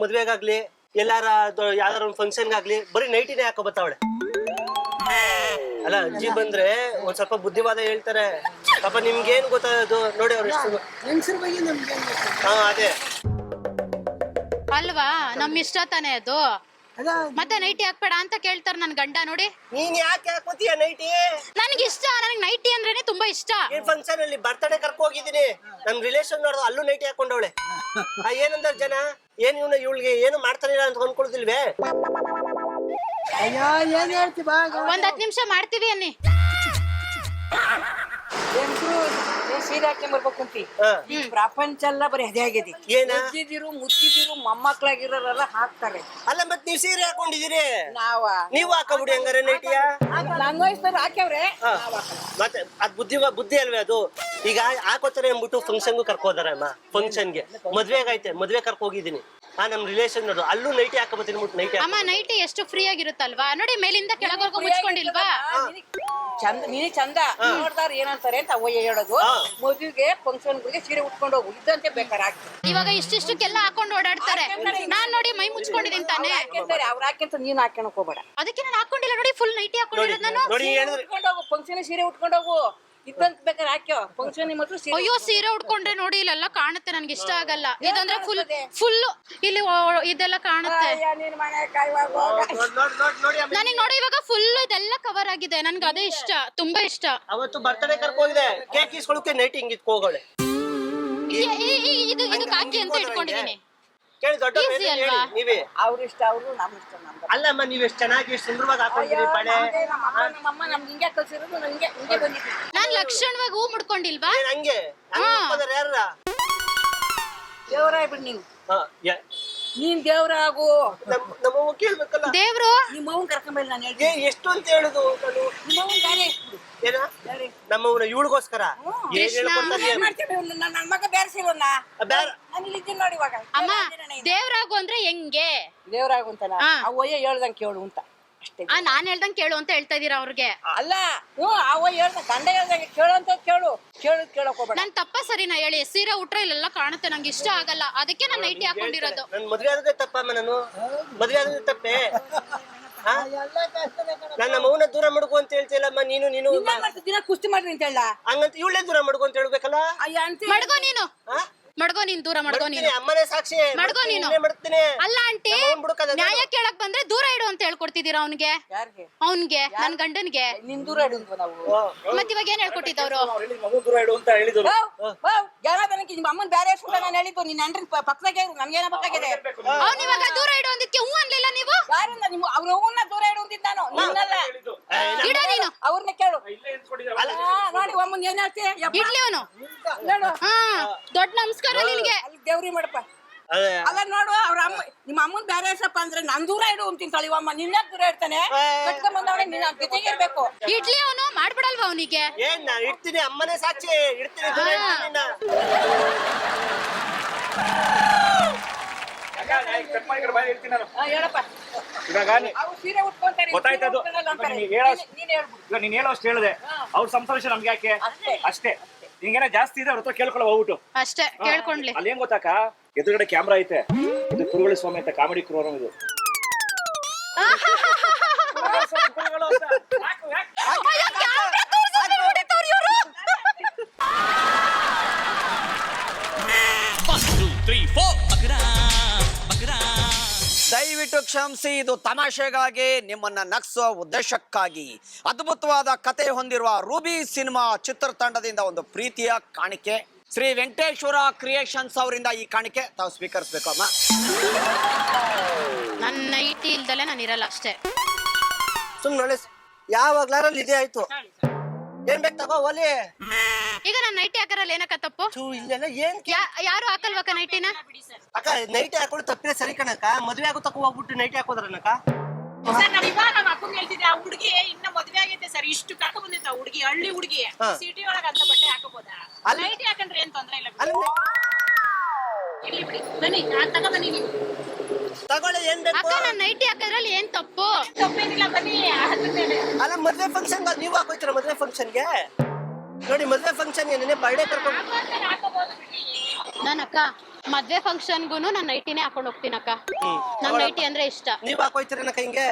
S4: ಮದ್ವೆಗಾಗ್ಲಿ, ಎಲ್ಲಾರ ಯಾವ್ದಾರ ಒಂದು ಫಂಕ್ಷನ್ಗಾಗ್ಲಿ ಬರೀ ನೈಟಿನೇ ಹಾಕೋ ಬತ್ತಾವಳೆ. ಅಲ್ಲ ಅಜ್ಜಿ ಬಂದ್ರೆ ಒಂದ್ ಸ್ವಲ್ಪ ಬುದ್ಧಿವಾದ ಹೇಳ್ತಾರೆ. ಪಾಪ ನಿಮ್ಗೇನ್ ಗೊತ್ತಾಗೋದು ನೋಡಿ. ಅವ್ರು ಅದೇ
S5: ಅಲ್ವಾ, ನಮ್ ಇಷ್ಟ ತಾನೇ ಅದು. ಮತ್ತೆ ನೈಟಿ ಹಾಕ್ಬೇಡ ಅಂತ ಕೇಳ್ತಾರ ನನ್ ಗಂಡ. ನೋಡಿ
S4: ನೀನ್ ಯಾಕೆ ಹಾಕೋತೀಯ ನೈಟಿ?
S5: ನನಗೆ ಇಷ್ಟ. ನನಗೆ ನೈಟಿ ಅಂದ್ರೇನೆ ತುಂಬಾ ಇಷ್ಟ.
S4: ಏನ್ ಫಂಕ್ಷನ್ ಅಲ್ಲಿ ಬರ್ತಡೇ ಕರ್ಕೊ ಹೋಗಿದ್ದೀನಿ. ನಮ್ ರಿಲೇಷನ್ ನೋಡ್ದು ಅಲ್ಲೂ ನೈಟಿ ಹಾಕೊಂಡವಳೆ. ಏನಂದ್ರ ಜನ, ಏನ್ ಇವಳಿಗೆ ಏನು ಮಾಡ್ತಾನಿಲ್ಲ ಅಂತ ಅನ್ಕೊಳ್ತಿಲ್ವೇ?
S5: ಒಂದ್ 10 ನಿಮಿಷ ಮಾಡ್ತೀವಿ ಅನ್ನಿ.
S6: ಸೀರೆ ಹಾಕೊಂಡ್ ಬರ್ಬೇಕು ಅಂತಿ
S4: ಹಾ.
S6: ಈ ಪ್ರಪಂಚ ಎಲ್ಲ ಬರೀ ಅದೇ ಆಗಿದೆ.
S4: ಏನ?
S6: ಮುತ್ತಿದಿರು ಮೊಮ್ಮಕ್ಳಾಗಿರೋರೆಲ್ಲ ಹಾಕ್ತಾರೆ.
S4: ಅಲ್ಲ ಮತ್ ನೀವ್ ಸೀರೆ ಹಾಕೊಂಡಿದೀರಿ,
S6: ನಾವ
S4: ನೀವು ಹಾಕಬಿಡಿ ಹಂಗಾರೆ ನೈಟಿಯ.
S6: ನನ್ನ ವಯಸ್ಸಲ್ಲಿ ಹಾಕ್ಯವ್ರೆ.
S4: ಮತ್ತೆ ಅದ್ ಬುದ್ಧಿ ಅಲ್ವೇ ಅದು. ಈಗ ಹಾಕೋತಾರೆ ಅಂದ್ಬಿಟ್ಟು ಫಂಕ್ಷನ್ಗೂ ಕರ್ಕೋದಾರೆ ಅಮ್ಮ. ಫಂಕ್ಷನ್ಗೆ ಮದ್ವೆಗೈತೆ, ಮದ್ವೆ ಕರ್ಕೊ ಹೋಗಿದ್ದೀನಿ. ನಮ್ ರಿಲೇಷನ್ ನೋಡು, ಅಲ್ಲೂ ನೈಟಿ ಹಾಕೋಬತ್ತೀನಿ ನೈಟಿ.
S5: ಅಮ್ಮ ನೈಟಿ ಎಷ್ಟು ಫ್ರೀ ಆಗಿರುತ್ತಲ್ವಾ ನೋಡಿ, ಮೇಲಿಂದ ಕೆಳಗವರೆಗೂ ಮುಚ್ಕೊಂಡಿಲ್ವಾ?
S6: ಚಂದ ನೀ ಚಂದ ನೋಡ್ದಾರ ಏನಂತಾರೆ ಅಂತ ಅವಯ್ಯ ಹೇಳೋದು. ಮದುವೆಗೆ ಫಂಕ್ಷನ್ಗಳಿಗೆ ಸೀರೆ ಉಟ್ಕೊಂಡು ಹೋಗು ಇದ್ದಂತೆ ಬೇಕಾರೆ ಹಾಕ್ತಾರೆ.
S5: ಇವಾಗ ಇಷ್ಟಿಷ್ಟಕ್ಕೆಲ್ಲ ಹಾಕೊಂಡು ಓಡಾಡ್ತಾರೆ. ನಾನ್ ನೋಡಿ ಮೈ ಮುಚ್ಕೊಂಡಿದ್ದೀನಿ ತಾನೆ.
S6: ಹಾಕ್ತಾರೆ ಅವ್ರು ಹಾಕ್ಯಂತ ನೀನ್ ಹಾಕ್ಯಣಕ್ ಹೋಗ್ಬೇಡ.
S5: ಅದಕ್ಕೆ ನಾನು ಹಾಕೊಂಡಿಲ್ಲ ನೋಡಿ, ಫುಲ್ ನೈಟಿ ಹಾಕೊಂಡಿರೋದು ನಾನು.
S4: ನೋಡಿ ಹೇಳಿದ್ರೆ
S6: ಉಟ್ಕೊಂಡು ಹೋಗು, ಫಂಕ್ಷನ್ ಸೀರೆ ಉಟ್ಕೊಂಡು ಹೋಗು ಇದ್ದಂತ ಬೇಕಾರೆ ಹಾಕ್ಯೋ. ಫಂಕ್ಷನ್ ಮಾತ್ರ ಸೀರೆ.
S5: ಅಯ್ಯೋ ಸೀರೆ ಉಟ್ಕೊಂಡ್ರೆ ನೋಡಿ ಇಲ್ಲೆಲ್ಲ ಕಾಣುತ್ತೆ, ನನ್ಗೆ ಇಷ್ಟ ಆಗಲ್ಲ. ಇದಂದ್ರೆ ಫುಲ್ ಇಲ್ಲಿ ಇದೆಲ್ಲ ಕಾಣುತ್ತೆ.
S6: ನಿನ್ ಮನೆ ಕಾಯುವಾಗ
S5: ನನಗೆ ನೋಡಿ ಇವಾಗ ಫುಲ್ ಇದೆಲ್ಲ ಕವರ್ ಆಗಿದೆ, ನನ್ಗೆ ಅದೇ ಇಷ್ಟ, ತುಂಬಾ ಇಷ್ಟ.
S4: ಅವತ್ತು ಬರ್ತಡೇ ಕರ್ಕೊ ಹೋಗಿದೆ, ಕೇಕ್ ಇಸ್ಕೊಳ್ಳೋಕೆ ನೈಟಿ ಹಿಂಗ್ ಇಟ್ಕೋಗಳೆ.
S5: ಇದು ಹಾಕಿ ಅಂತ ಇಟ್ಕೊಂಡಿದೀನಿ.
S4: ಕೇಳಿ ದೊಡ್ಡ
S5: Easy ಅಲ್ವಾ?
S4: ನೀವೇ
S6: ಅವ್ರ ಇಷ್ಟ ಅವ್ರು ನಮ್ ಇಷ್ಟ ನಮ್ದು.
S4: ಅಲ್ಲಮ್ಮ, ನೀವ್ ಎಷ್ಟ್ ಚೆನ್ನಾಗಿ ಎಷ್ಟ್ ಸುಂದರವಾಗಿ ಹಾಕೊಂಡಿರಿ ಬಳೆ.
S6: ನಮ್ಮಮ್ಮ ನಮ್ಗೆ ಹಿಂಗೆ ಕಲ್ಸಿರೋದು, ನಂಗೆ ಹಿಂಗೆ ಬಂದಿದ್ದೀನಿ.
S5: ನಾನ್ ಲಕ್ಷಣವಾಗಿ ಹೂ ಮುಡ್ಕೊಂಡಿಲ್ವಾ?
S4: ಏನ್ ಹಂಗೆ ಹಾಕೋದಾರೆ ಯಾರ?
S6: ದೇವರಾಯ್ ಬಿಡ್ ನೀನು,
S4: ಹಾ,
S6: ನೀನ್ ದೇವ್ರಾಗು.
S4: ನಮ್ಮವ್ವ ಕೇಳ್ಬೇಕಲ್ಲ.
S5: ದೇವ್ರು
S6: ನಿಮ್ಮ ಅವ್ನ್ ಕರ್ಕೊಂಬಲ್ಲಿ ನಾನು ಹೇಳ್ತೀನಿ.
S4: ಎಷ್ಟು ಅಂತ ಹೇಳುದು ನಾನು?
S6: ನಿಮ್ಮ ಅವ್ನ್ ದಾರಿ ಎಷ್ಟು
S4: ಏನ ನಮ್ಮವ್ನ ಇವಳಿಗೋಸ್ಕರ ಏನ್ ಹೇಳ್ಕೊಡ್ತಾರೆ?
S6: ಏನ್ ಮಾಡ್ತೀವಿ? ನನ್ನ ಮಗ ಬೇರೆಸಿರೋನ್ನ
S4: ಬ್ಯಾರ
S6: ನಾನು ಇಲ್ಲಿದ್ದೀನಿ ನೋಡಿ ಇವಾಗ.
S5: ಅಮ್ಮ ದೇವ್ರಾಗು ಅಂದ್ರೆ ಹೆಂಗೆ?
S6: ದೇವ್ರಾಗು ಅಂತಲ್ಲ,
S5: ಹಾ.
S6: ಅವಯ್ಯ ಹೇಳ್ದಂಗೆ ಕೇಳು ಅಂತ ಅಷ್ಟೇ.
S5: ನಾನ್ ಹೇಳ್ದಂಗ್ ಕೇಳು ಅಂತ ಹೇಳ್ತಾ ಇದೀರ ಅವ್ರಿಗೆ.
S6: ಅಲ್ಲ ಅವಯ್ಯ ಹೇಳ್ದ ಗಂಡ ಹೇಳ್ದಂಗೆ ಕೇಳು ಅಂತ ಕೇಳು. ಕೇಳಕ್ ಹೋಗ್ಬೇಡ.
S5: ನನ್ ತಪ್ಪ ಸರಿನಾ ಹೇಳಿ? ಸೀರೆ ಉಟ್ರೆ ಇಲ್ಲೆಲ್ಲ ಕಾಣುತ್ತೆ, ನಂಗೆ ಇಷ್ಟ ಆಗಲ್ಲ, ಅದಕ್ಕೆ ನಾನು ನೈಟಿ ಹಾಕೊಂಡಿರೋದು.
S4: ನನ್ ಮದ್ವೆ ಆದ್ರೆ ತಪ್ಪಮ್ಮ, ನಾನು ಮದ್ವೆ ಆದ್ರೆ ತಪ್ಪೆ. ನನ್ನ ಮೌನ ದೂರ ಮಾಡ್ಕೊ ಅಂತ ಹೇಳ್ತಿಲ್ಲಮ್ಮ. ನೀನು
S6: ದಿನ ಕುಸ್ತಿ ಮಾಡ್ರಿ ಅಂತ ಹೇಳ
S4: ಹಂಗಂತ ಇವಳೇ ದೂರ ಮಾಡ್ಕೊ ಅಂತ ಹೇಳ್ಬೇಕಲ್ಲ.
S6: ಅಯ್ಯ ಅಂತ
S5: ಮಡ್ಗೋ ನೀನು, ಮಡ್ಗೋ ನೀನ್, ದೂರ ಮಡ್ಗೋ ನೀನು.
S4: ಅಮ್ಮನೇ ಸಾಕ್ಷಿ.
S5: ಮಡ್ಗೋ ನೀನು.
S4: ಮಾಡ್ತೀನಿ.
S5: ಅಲ್ಲ ಆಂಟಿ, ನ್ಯಾಯ ಕೇಳಕ್ ಬಂದ್ರೆ ದೂರ ಇಡು ಅಂತ ಹೇಳ್ಕೊಡ್ತಿದ್ದೀರಾ ಅವ್ನಿಗೆ?
S6: ಯಾರಿಗೆ?
S5: ಅವ್ನ್ಗೆ, ನನ್ ಗಂಡನ್ಗೆ.
S6: ನಿನ್ ದೂರ ಇಡುವ ನಾವು.
S5: ಮತ್ ಇವಾಗ ಏನ್ ಹೇಳ್ಕೊಟ್ಟಿದ್ದವ್ರು?
S2: ದೂರ ಇಡು ಅಂತ ಹೇಳಿದ್ರು.
S6: ಯಾರಾದನಕ್ಕೆ ನಿಮ್ಮ ಅಮ್ಮನ್ ಬೇರೆ ಸುಳ್ಳ ನಾನು ಹೇಳಿದ್ದು. ನಿನ್ನ ಅಂಡ್ರಿ ಪಕ್ಕದಾಗೆ ಇರು, ನನ್ಗೇನ ಬೇಕಾಗಿದೆ.
S5: ಅವ್ನ್ ಇವಾಗ ದೂರ ಇಡು ಅಂದಿದ್ಕೆ ಹೂ ಅನ್ಲಿಲ್ಲ ನೀವು?
S6: ಯಾರಿಂದ ನಿಮ್ಮ ಅವ್ರ ಹೂವನ್ನ ದೂರ ಇಡು ಅಂದಿದ್ದು ನಾನು, ನಿನ್ನಲ್ಲ.
S5: ಇಡ ನೀನು,
S6: ಅವ್ರನ್ನ ಕೇಳು. ನೋಡಿ ಒಮ್ಮನ್ ಏನ್ ಹೇಳ್ತಿ?
S5: ಇಡ್ಲಿ ಅವನು.
S6: ನೋಡು,
S5: ಹಾ, ದೊಡ್ಡ ನಮಸ್ಕಾರ ನಿನ್ಗೆ.
S6: ಅಲ್ಲಿ ದೇವ್ರಿ ಮಾಡಪ್ಪ. ಅಲ್ಲ ನೋಡು, ಅವ್ರ ಅಮ್ಮ ನಿಮ್ಮ ಅಮ್ಮನ್ ಬೇರೆ ಹೆಸಪ್ಪ ಅಂದ್ರೆ ನಾನ್ ದೂರ ಇಡು ಅಂತೀನಿ ತಳಿವಮ್ಮ. ನಿನ್ನ ದೂರ ಇಡ್ತಾನೆ, ಕಟ್ಕೊಂಡ್ ಬಂದವನೇ ನಿನ್ನ ಜೊತೆಗೆ ಇರ್ಬೇಕು.
S5: ಇಡ್ಲಿ ಅವನು ಮಾಡ್ಬಿಡಲ್ವಾ ಅವನಿಗೆ?
S4: ಏನ್ ನಾ ಇಡ್ತೀನಿ, ಅಮ್ಮನೇ ಸಾಕ್ಷಿ. ಇಡ್ತೀನಿ, ದೂರ ಇಡ್ತೀನಿ ನಿನ್ನ.
S6: ಹೇಳಪ್ಪ.
S2: ಇವಾಗ
S6: ಅವ್ರು ಸೀರೆ ಉಟ್ಕೊಂತಾರೆ,
S2: ಗೊತ್ತಾಯ್ತು ಅದು. ನೀನ್ ಹೇಳೋ ಅಷ್ಟು ಹೇಳಿದೆ. ಅವ್ರ ಸಂತೋಷ ನಮ್ಗೆ ಯಾಕೆ? ಅಷ್ಟೇ. ಹಿಂಗೇನ ಜಾಸ್ತಿ ಇದೆ ಅವ್ರ ಹತ್ರ ಕೇಳ್ಕೊಳ್ಳೋ ಹೋಗ್ಬಿಟ್ಟು
S5: ಅಷ್ಟೇ, ಕೇಳ್ಕೊಂಡ್ಲಿ.
S2: ಅಲ್ಲಿ ಏನ್ ಗೊತ್ತಾಕ, ಎದುರುಗಡೆ ಕ್ಯಾಮ್ರಾ ಐತೆ. ಇದು ಕುರುಗಳಿ ಸ್ವಾಮಿ ಅಂತ ಕಾಮಿಡಿ ಕ್ರೋರಂ ಇದು.
S1: ದಯವಿಟ್ಟು ಕ್ಷಮಿಸಿ, ಇದು ತಮಾಷೆಗಾಗಿ, ನಿಮ್ಮನ್ನ ನಗಿಸುವ ಉದ್ದೇಶಕ್ಕಾಗಿ ಅದ್ಭುತವಾದ ಕತೆ ಹೊಂದಿರುವ ರೂಬಿ ಸಿನಿಮಾ ಚಿತ್ರತಂಡದಿಂದ ಒಂದು ಪ್ರೀತಿಯ ಕಾಣಿಕೆ. ಶ್ರೀ ವೆಂಕಟೇಶ್ವರ ಕ್ರಿಯೇಷನ್ಸ್ ಅವರಿಂದ ಈ ಕಾಣಿಕೆ ತಾವು ಸ್ವೀಕರಿಸಬೇಕು ಅಮ್ಮ.
S5: ನನ್ನ ನೈಟಿ ಇಲ್ದಲೆ ನಾನು ಇರಲ್ಲ ಅಷ್ಟೇ.
S4: ಸುಮ್ನೆ ಯಾವಾಗ್ಲಾರಲ್ಲಿ ಇದೇ ಆಯ್ತು. ಏನ್ ಬೇಕು ತಗೋ ಒಲಿ.
S5: ಈಗ ನಾನು ನೈಟಿ ಹಾಕರಲ್ಲ, ಏನಕ್ಕ ತಪ್ಪು?
S4: ಇಲ್ಲೆಲ್ಲ ಏನ್
S5: ಯಾರು ಹಾಕಲ್ವಕ್ಕ ನೈಟಿನ?
S4: ಅಕ್ಕ ನೈಟಿ ಹಾಕೊಂಡು ತಪ್ಪಿದ್ರೆ ಸರಿ ಕಣಕ್ಕ. ಮದ್ವೆ ಆಗೋ ತಕ್ಕ ಹೋಗ್ಬಿಟ್ಟು ನೈಟಿ ಹಾಕೋದ್ರನಕ್ಕ.
S7: ಸರ್ ನಾವ್ ಇವಾಗ ನಮ್ಮ ಅಪ್ಪಂಗೆ ಹೇಳ್ತಿದ್ದೆ, ಆ ಹುಡುಗಿ ಇನ್ನ ಮದ್ವೆ ಆಗೈತೆ ಸರ್, ಇಷ್ಟು ಕರ್ಕೊಂಡ್ ಬಂದಿತ್ತ ಹುಡುಗಿ, ಹಳ್ಳಿ ಹುಡುಗಿ, ಸಿಟಿ ಒಳಗ ಅಂತ ಬಟ್ಟೆ ಹಾಕೋಬೋದಾ? ನೈಟಿ ಹಾಕೊಂಡ್ರೆ ಏನ್ ತೊಂದ್ರೆ ಇಲ್ಲ ಬಿಡಿ. ಇಲ್ಲಿ ಬಿಡಿ, ಬನ್ನಿ ತಗೊಂಬನ್ನಿ ನೀವು.
S4: ತಗೊಳ್ಳಿ, ಏನ್ ಬೇಕು?
S5: ಅಕ್ಕ ನಾನು ನೈಟಿ ಹಾಕಿದ್ರಲ್ಲಿ ಏನ್ ತಪ್ಪು?
S7: ತಪ್ಪೇನಿಲ್ಲ, ಬನ್ನಿ.
S4: ಅಲ್ಲ ಮದ್ವೆ ಫಂಕ್ಷನ್ ನೀವ್ ಹಾಕೋಯ್ತೀರ? ಮದ್ವೆ ಫಂಕ್ಷನ್ಗೆ ನೋಡಿ, ಮದ್ವೆ ಫಂಕ್ಷನ್ ಏನೇ ಬರ್ಡೇ ಕರ್ಕೊಂಡು
S7: ಹಾಕೋಬಹುದು ಬಿಡಿ.
S5: ನಾನಕ್ಕ ಮದ್ವೆ ಫಂಕ್ಷನ್ಗೂ ನಾನು ನೈಟಿನೇ ಹಾಕೊಂಡ್ ಹೋಗ್ತೀನಕ್ಕ. ನಂಗ್ ನೈಟಿ ಅಂದ್ರೆ ಇಷ್ಟ.
S4: ನೀವ್ ಹಾಕೋಯ್ತೀರನಕ್ಕ ಹಿಂಗೆ?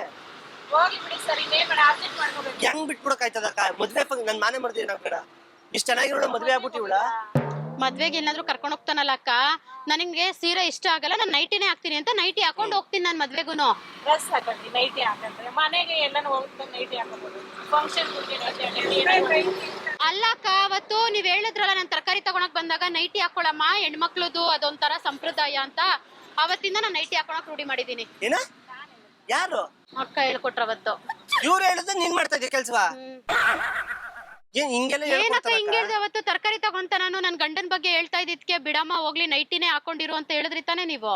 S7: ಹೋಗಿ ಬಿಡಿ ಸರ್, ಇನ್ನೇ ಬೇಡ, ಅರ್ಜೆಂಟ್ ಮಾಡ್ಕೋಬೇಕು.
S4: ಹೆಂಗ್ ಬಿಟ್ಬಿಡಕಾಯ್ತದಕ್ಕ ಮದ್ವೆ ಫಂಕ್ಷನ್? ನನ್ ಮಾನೇ ಮಾಡ್ತೀನಿ ನಾವು ಬೇಡ. ಇಷ್ಟ ಚೆನ್ನಾಗಿರೋ ಮದ್ವೆ ಆಗ್ಬಿಟ್ಟಿವಳ.
S5: ಮದ್ವೆಗೆ ಏನಾದ್ರು ಕರ್ಕೊಂಡ್ ಹೋಗ್ತಾನಲ್ಲ ಅಕ್ಕ, ನನಗೆ ಸೀರೆ ಇಷ್ಟ ಆಗಲ್ಲ, ನಾನು ನೈಟಿನೇ ಹಾಕ್ತೀನಿ ಅಂತ ನೈಟಿ ಹಾಕೊಂಡ್ ಹೋಗ್ತೀನಿ ನಾನು ಮದ್ವೆಗೂನು.
S7: ಡ್ರೆಸ್ ಹಾಕೊಂಡ್ರಿ, ನೈಟಿ ಹಾಕೊಂಡ್ರೆ ಮನೆಗೆ ಎಲ್ಲಾನು ಹೋಗ್ತಾರೆ, ನೈಟಿ ಹಾಕೋಬಹುದು. ಫಂಕ್ಷನ್
S5: ಅಲ್ಲ ಅಕ್ಕ, ಅವತ್ತು ನೀವ್ ಹೇಳಿದ್ರಲ್ಲ ನಾನು ತರಕಾರಿ ತಗೊಳಕ್ ಬಂದಾಗ ನೈಟಿ ಹಾಕೊಳಮ್ಮ, ಹೆಣ್ಮಕ್ಳದು ಅದೊಂಥರ ಸಂಪ್ರದಾಯ ಅಂತ, ಅವತ್ತಿಂದ ನಾನು ನೈಟಿ ಹಾಕೊಳಕ್ ರೂಢಿ ಮಾಡಿದೀನಿ.
S4: ಏನ? ಯಾರು?
S5: ಅಕ್ಕ ಹೇಳ್ಕೊಟ್ರ ಅವತ್ತು.
S4: ಇವ್ರು ಹೇಳಿದ್ರೆ ನೀನ್ ಮಾಡ್ತಾ ಇದ್ದೆ ಕೆಲ್ಸವಾ? ಏನ್ ಹಿಂಗೆಲ್ಲ
S5: ಏನಕ್ಕ
S4: ಹೇಳ್ಕೊಡ್ತಾರಕ್ಕ?
S5: ಹಿಂಗ್ ಹೇಳ್ದೆ ಅವತ್ತು ತರಕಾರಿ ತಗೊಂತ ನಾನು ನನ್ ಗಂಡನ್ ಬಗ್ಗೆ ಹೇಳ್ತಾ ಇದ್ದಿದ್ಕೆ ಬಿಡಮ್ಮ ಹೋಗ್ಲಿ ನೈಟಿನೇ ಹಾಕೊಂಡಿರು ಅಂತ ಹೇಳಿದ್ರಿ ತಾನೇ ನೀವು.